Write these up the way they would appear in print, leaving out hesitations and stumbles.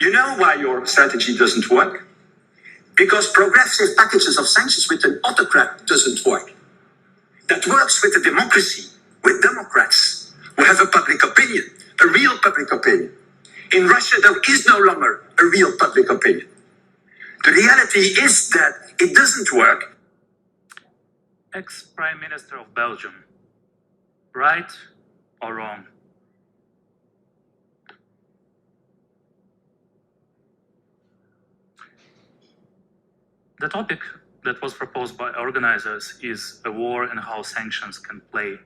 You know why your strategy doesn't work? Because progressive packages of sanctions with an autocrat doesn't work. That works with a democracy, with Democrats who have a public opinion, a real public opinion. In Russia, there is no longer a real public opinion. The reality is that it doesn't work. Ex-Prime Minister of Belgium, right or wrong? The topic that was proposed by organizers is a war and how sanctions can play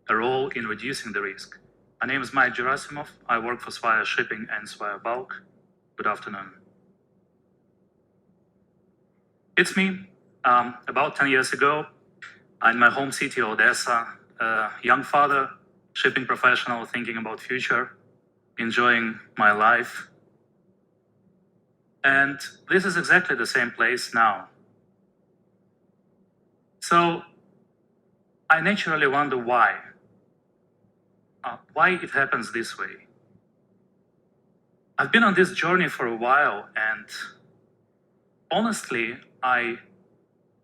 a role in reducing the risk. My name is Gerasymov. I work for Swire Shipping and Swire Bulk. Good afternoon. It's me. About 10 years ago, in my home city, Odessa, a young father, shipping professional, thinking about future, enjoying my life. And this is exactly the same place now. So I naturally wonder why it happens this way. I've been on this journey for a while, and honestly,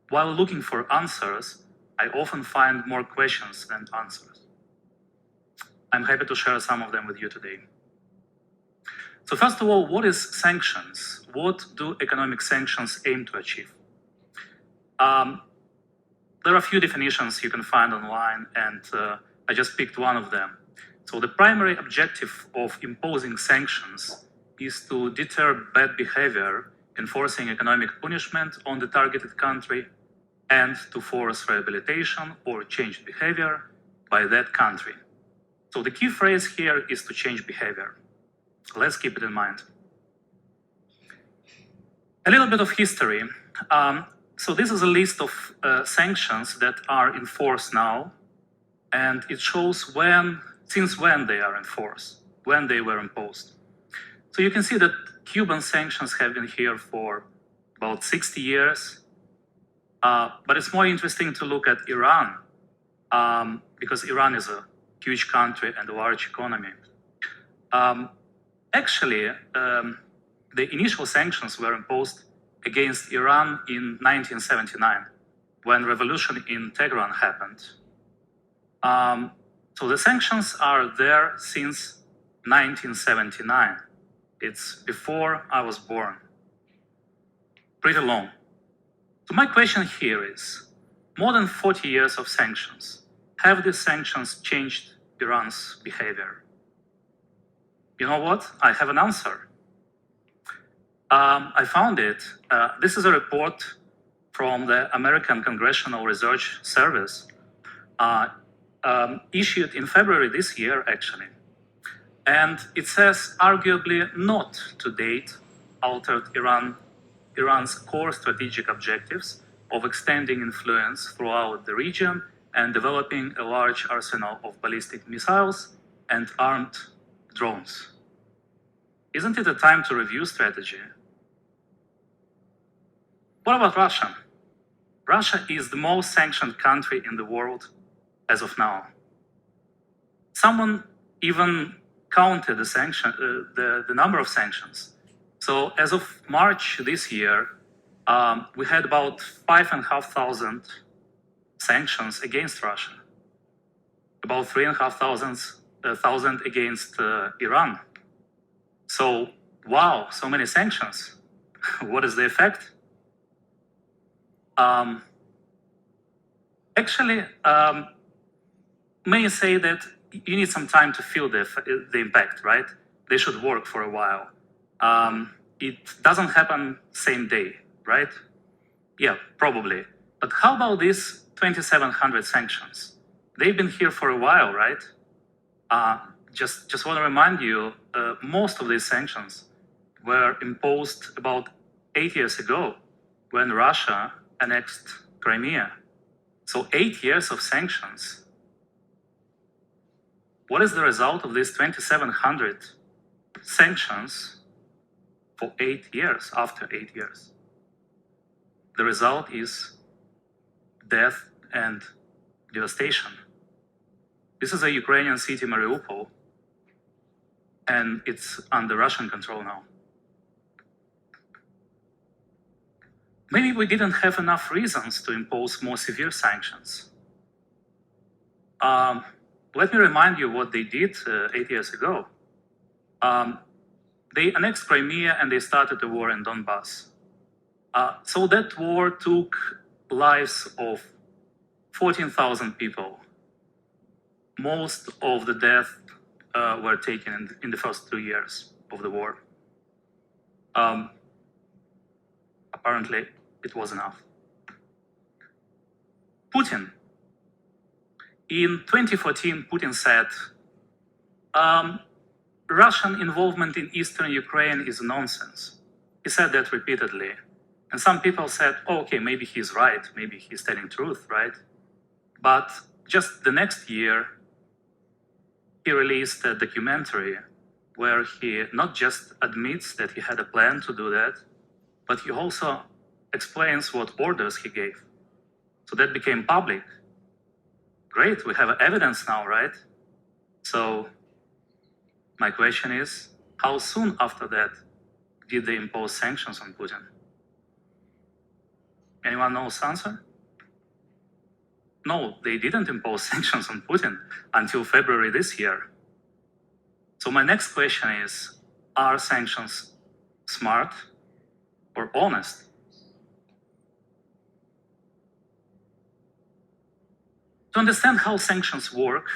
while looking for answers, I often find more questions than answers. I'm happy to share some of them with you today. So first of all, what is sanctions? What do economic sanctions aim to achieve? There are a few definitions you can find online, and I just picked one of them. So the primary objective of imposing sanctions is to deter bad behavior, enforcing economic punishment on the targeted country, and to force rehabilitation or change behavior by that country. So the key phrase here is to change behavior. Let's keep it in mind. A little bit of history. So this is a list of sanctions that are in force now, and it shows since when they are in force, when they were imposed. So you can see that Cuban sanctions have been here for about 60 years, but it's more interesting to look at Iran, because Iran is a huge country and a large economy. Actually, the initial sanctions were imposed against Iran in 1979, when revolution in Tehran happened. So the sanctions are there since 1979. It's before I was born. Pretty long. So my question here is, more than 40 years of sanctions, have these sanctions changed Iran's behavior? You know what? I have an answer. I found it. This is a report from the American Congressional Research Service, issued in February this year, actually. And it says, arguably not to date altered Iran's core strategic objectives of extending influence throughout the region and developing a large arsenal of ballistic missiles and armed drones. Isn't it a time to review strategy? What about Russia? Russia is the most sanctioned country in the world as of now. Someone even counted the number of sanctions. So as of March this year, we had about 5,500 sanctions against Russia, about 3,500 against Iran. So, wow, so many sanctions. What is the effect? Actually, many say that you need some time to feel the impact, right? They should work for a while. It doesn't happen same day, right? Yeah, probably. But how about these 2,700 sanctions? They've been here for a while, right? Just want to remind you, most of these sanctions were imposed about 8 years ago when Russia annexed Crimea. So 8 years of sanctions. What is the result of these 2,700 sanctions for 8 years, after 8 years? The result is death and devastation. This is a Ukrainian city, Mariupol, and it's under Russian control now. maybe we didn't have enough reasons to impose more severe sanctions. Let me remind you what they did 8 years ago. They annexed Crimea and they started a war in Donbass. So that war took lives of 14,000 people. Most of the deaths were taken in the first 2 years of the war. Apparently, it was enough. Putin. In 2014, Putin said, Russian involvement in eastern Ukraine is nonsense. He said that repeatedly. And some people said, oh, okay, maybe he's right, maybe he's telling truth, right? But just the next year, he released a documentary where he not just admits that he had a plan to do that, but he also explains what orders he gave. So that became public. Great, we have evidence now, right? So my question is, how soon after that did they impose sanctions on Putin? Anyone knows the answer? No, they didn't impose sanctions on Putin until February this year. So my next question is, are sanctions smart or honest? To understand how sanctions work,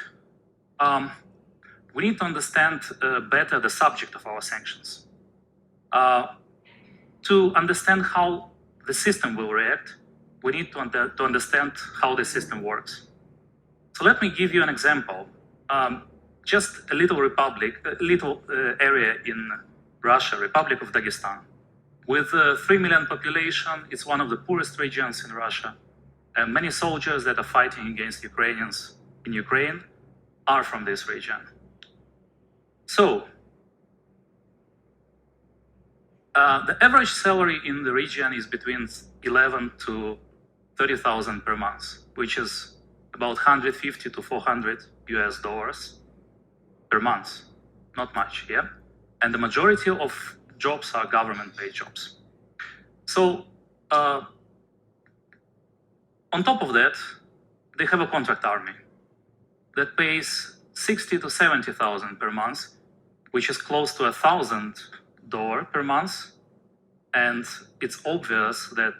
we need to understand better the subject of our sanctions. To understand how the system will react, we need to understand how the system works. So let me give you an example. Just a little republic, a little area in Russia, Republic of Dagestan. With a 3 million population, it's one of the poorest regions in Russia. And many soldiers that are fighting against Ukrainians in Ukraine are from this region. So, the average salary in the region is between 11 to 30,000 per month, which is about 150 to 400 US dollars per month. Not much, yeah? And the majority of jobs are government-paid jobs. So, on top of that, they have a contract army that pays 60 to 70,000 per month, which is close to $1,000 per month. And it's obvious that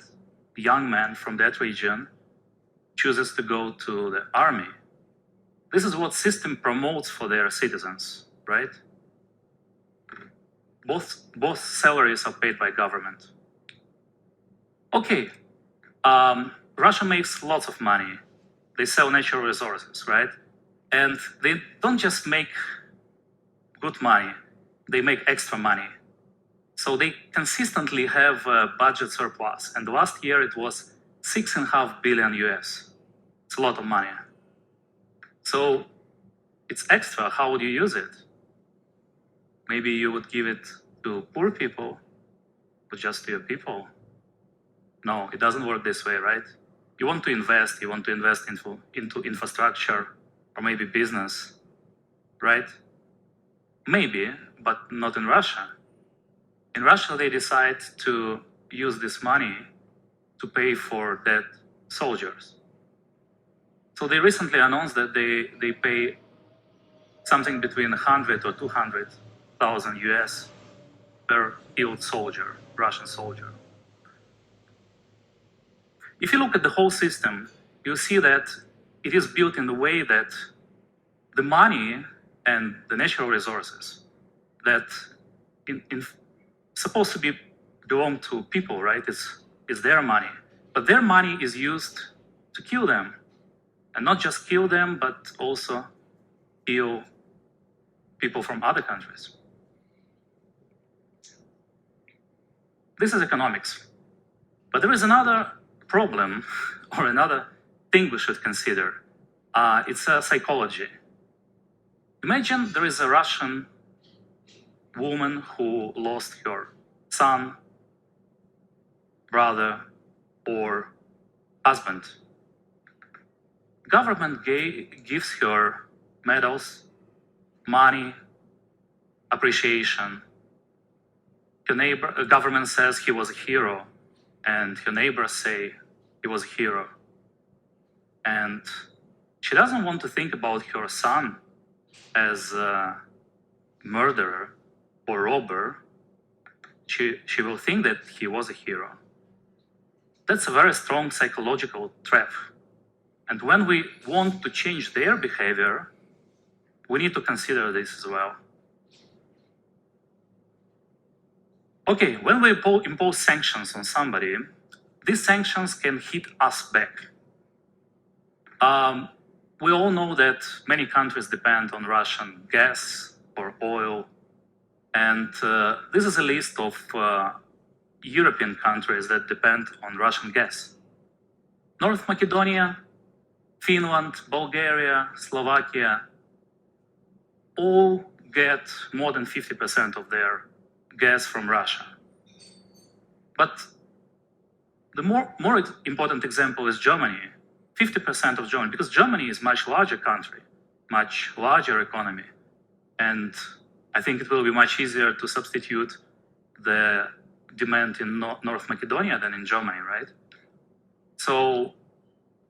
young men from that region chooses to go to the army. This is what system promotes for their citizens, right? Both salaries are paid by government. Okay, Russia makes lots of money. They sell natural resources, right? And they don't just make good money, they make extra money. So they consistently have a budget surplus. And last year it was 6.5 billion US. It's a lot of money. So it's extra. How would you use it? Maybe you would give it to poor people, or just to your people. No, it doesn't work this way, right? You want to invest into infrastructure or maybe business, right? Maybe, but not in Russia. In Russia, they decide to use this money to pay for dead soldiers. So they recently announced that they pay something between 100 or 200,000 US per killed soldier, Russian soldier. If you look at the whole system, you see that it is built in the way that the money and the natural resources that supposed to be belong to people, right? It's their money. But their money is used to kill them. And not just kill them, but also kill people from other countries. This is economics. But there is another problem or another thing we should consider. It's psychology. Imagine there is a Russian woman who lost her son, brother, or husband. Government gives her medals, money, appreciation. Her government says he was a hero. and her neighbors say he was a hero. And she doesn't want to think about her son as a murderer or robber. She will think that he was a hero. That's a very strong psychological trap. And when we want to change their behavior, we need to consider this as well. Okay, when we impose sanctions on somebody, these sanctions can hit us back. We all know that many countries depend on Russian gas or oil, and this is a list of European countries that depend on Russian gas. North Macedonia, Finland, Bulgaria, Slovakia, all get more than 50% of their gas from Russia. But the more important example is Germany, 50% of Germany, because Germany is a much larger country, much larger economy. And I think it will be much easier to substitute the demand in North Macedonia than in Germany, right? So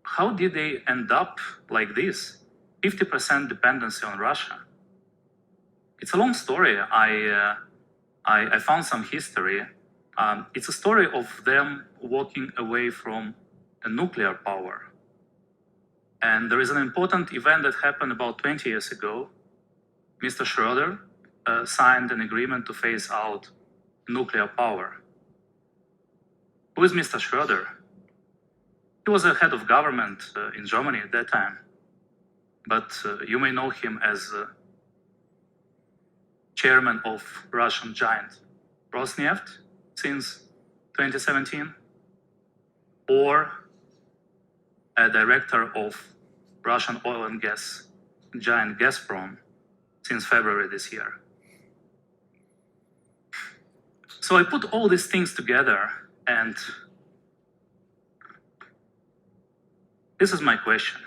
how did they end up like this? 50% dependency on Russia. It's a long story. I found some history. It's a story of them walking away from a nuclear power. And there is an important event that happened about 20 years ago. Mr. Schroeder signed an agreement to phase out nuclear power. Who is Mr. Schroeder? He was a head of government in Germany at that time. But you may know him as chairman of Russian giant Rosneft since 2017, or a director of Russian oil and gas giant Gazprom since February this year. So I put all these things together, and this is my question.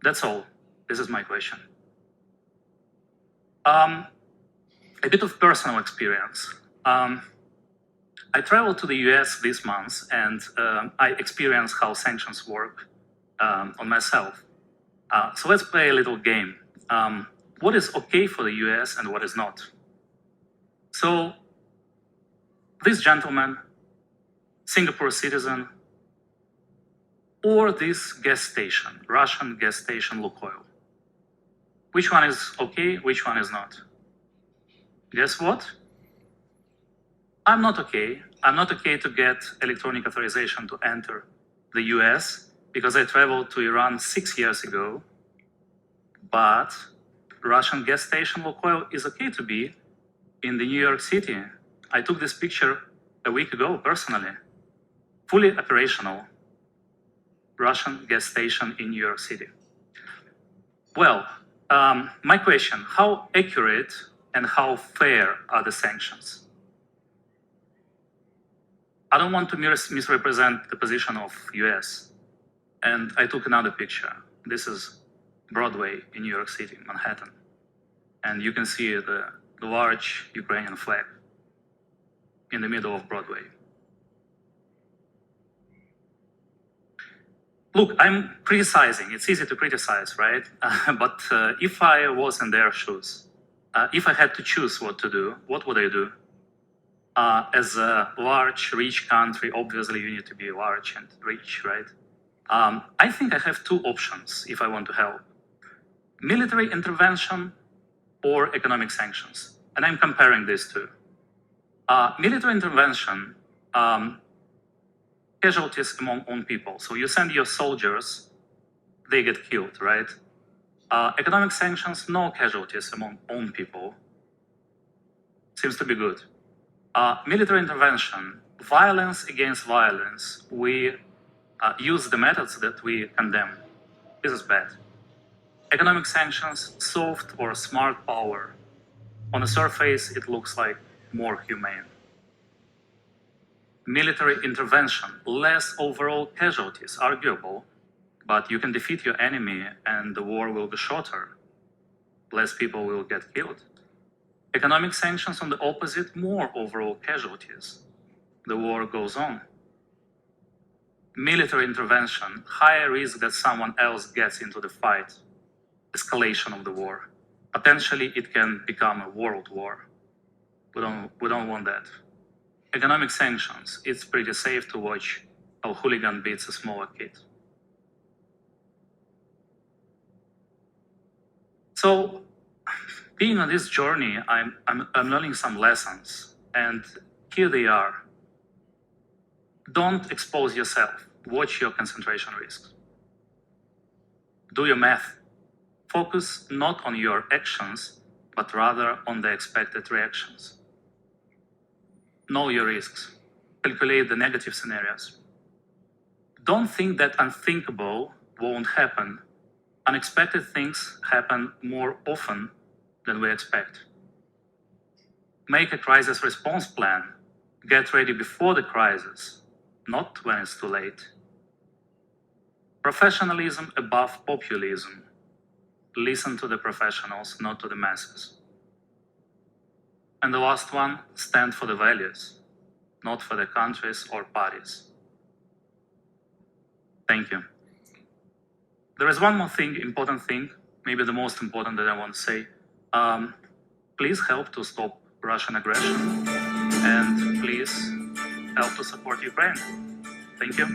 That's all. This is my question. A bit of personal experience. I traveled to the US this month, and I experienced how sanctions work on myself. So let's play a little game. What is okay for the US and what is not? So this gentleman, Singapore citizen, or this gas station, Russian gas station Lukoil. Which one is okay, which one is not? Guess what? I'm not okay. I'm not okay to get electronic authorization to enter the US because I traveled to Iran 6 years ago. But Russian gas station Lukoil is okay to be in the New York City. I took this picture a week ago personally. Fully operational Russian gas station in New York City. Well, my question, how accurate and how fair are the sanctions? I don't want to misrepresent the position of US. And I took another picture. This is Broadway in New York City, Manhattan. And you can see the large Ukrainian flag in the middle of Broadway. Look, I'm criticizing. It's easy to criticize, right? But if I was in their shoes, if I had to choose what to do, what would I do? As a large, rich country, obviously you need to be large and rich, right? I think I have two options if I want to help. Military intervention or economic sanctions. And I'm comparing these two. Military intervention, casualties among own people. So you send your soldiers, they get killed, right? Economic sanctions, no casualties among own people. Seems to be good. Military intervention, violence against violence. We use the methods that we condemn. This is bad. Economic sanctions, soft or smart power. On the surface, it looks like more humane. Military intervention, less overall casualties, arguable, but you can defeat your enemy and the war will be shorter. Less people will get killed. Economic sanctions, on the opposite, more overall casualties. The war goes on. Military intervention, higher risk that someone else gets into the fight. Escalation of the war. Potentially, it can become a world war. We don't want that. Economic sanctions, it's pretty safe to watch how hooligan beats a smaller kid. So, being on this journey, I'm learning some lessons, and here they are. Don't expose yourself. Watch your concentration risks. Do your math. Focus not on your actions, but rather on the expected reactions. Know your risks. Calculate the negative scenarios. Don't think that unthinkable won't happen. Unexpected things happen more often than we expect. Make a crisis response plan. Get ready before the crisis, not when it's too late. Professionalism above populism. Listen to the professionals, not to the masses. And the last one, stand for the values, not for the countries or parties. Thank you. There is one more thing, important thing, maybe the most important that I want to say. Please help to stop Russian aggression, and please help to support Ukraine. Thank you.